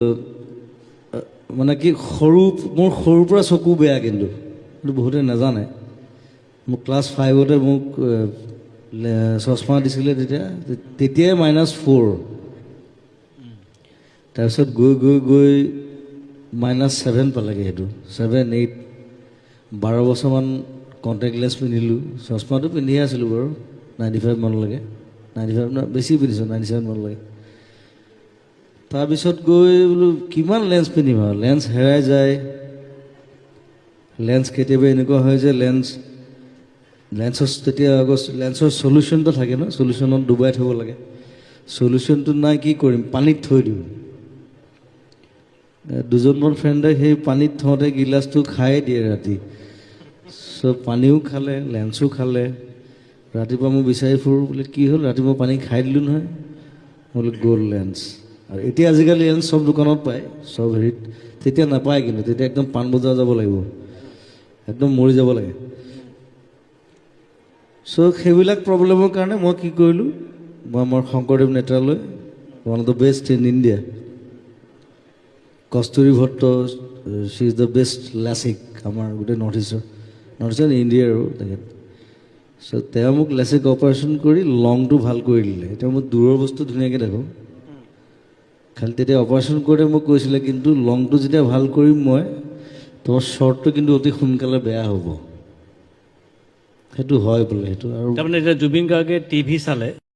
মানে কি সৰু মোৰ সৰুৰ পৰা চকু বেয়া কিন্তু বহুতে নাজানে মোক ক্লাছ 5তে মোক চশমা দিছিলে তেতিয়াই -4 তাৰপিছত গৈ গৈ গৈ -7 পালেগৈ সেইটো 7, 8 12 বছৰমান কণ্টেক্ট লেন্স পিন্ধিলোঁ চশমাটো পিন্ধিয়ে আছিলোঁ বাৰু 95 মানলৈকে 95 বেছি পিন্ধিছোঁ 97 মানলৈকে তাৰপিছত গৈ বোলো কিমান লেন্স পিন্ধিম আৰু লেন্স হেৰাই যায় লেন্স কেতিয়াবা এনেকুৱা হয় যে লেন্সৰ তেতিয়া লেন্সৰ চলিউশ্যনটো থাকে ন চলিউশ্যনত ডুবাই থ'ব লাগে চলিউশ্যনটো নাই কি কৰিম পানীত থৈ দিওঁ দুজনমান ফ্ৰেণ্ডে সেই পানীত থওঁতে গিলাচটো খাই দিয়ে ৰাতি চব পানীও খালে লেন্সো খালে ৰাতিপুৱা মই বিচাৰি ফুৰোঁ বোলে কি হ'ল ৰাতিপুৱা পানী খাই দিলোঁ নহয় বোলে গ'ল লেন্স আৰু এতিয়া আজিকালি লেন্স চব দোকানত পায় চব হেৰিত তেতিয়া নাপায় কিন্তু তেতিয়া একদম পাণ বজাৰ যাব লাগিব একদম মৰি যাব লাগে চ' সেইবিলাক প্ৰব্লেমৰ কাৰণে মই কি কৰিলোঁ মই আমাৰ Sankardev Netralaya one of the best in India Kasturi Bhatt she is the best lasik আমাৰ গোটেই নৰ্থ ইষ্টৰ ইণ্ডিয়াৰ আৰু তেখেত চ' তেওঁ মোক লেচিক অপাৰেশ্যন কৰি লংটো ভাল কৰি দিলে এতিয়া মই দূৰৰ বস্তু ধুনীয়াকৈ দেখোঁ খালি তেতিয়া অপাৰেশ্যন কৰোঁতে মোক কৈছিলে কিন্তু লংটো যেতিয়া ভাল কৰিম মই তোমাৰ শ্বৰ্টটো কিন্তু অতি সোনকালে বেয়া হ'ব সেইটো হয় বোলে সেইটো আৰু তাৰমানে এতিয়া জুবিন গাৰ্গে টিভি চালে